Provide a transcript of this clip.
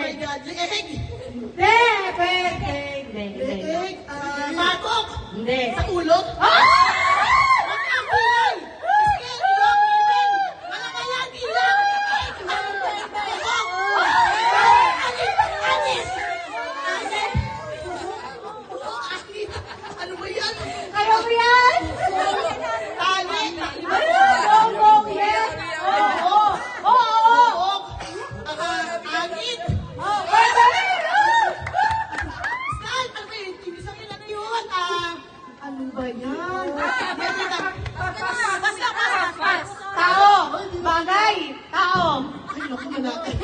my God. Leeg. Hindi, pwede. Hindi. Leeg. Batok. Hindi. Sa ulo. Magkakilay. Iskay, ilong, ngipin. Malakayan, ilang. Buhok. Anis. Anis. Anis. Buhok, anis. Ano ba yan? Ayaw mo yan? Tali. Bongbong, yes. Oo. Buhok. Angit. Pwede. Saan? Ano ba yun? Ibig sabihin ano yun? Ano ba yan? Tao. Bagay. Tao. Ay, naku, manakit.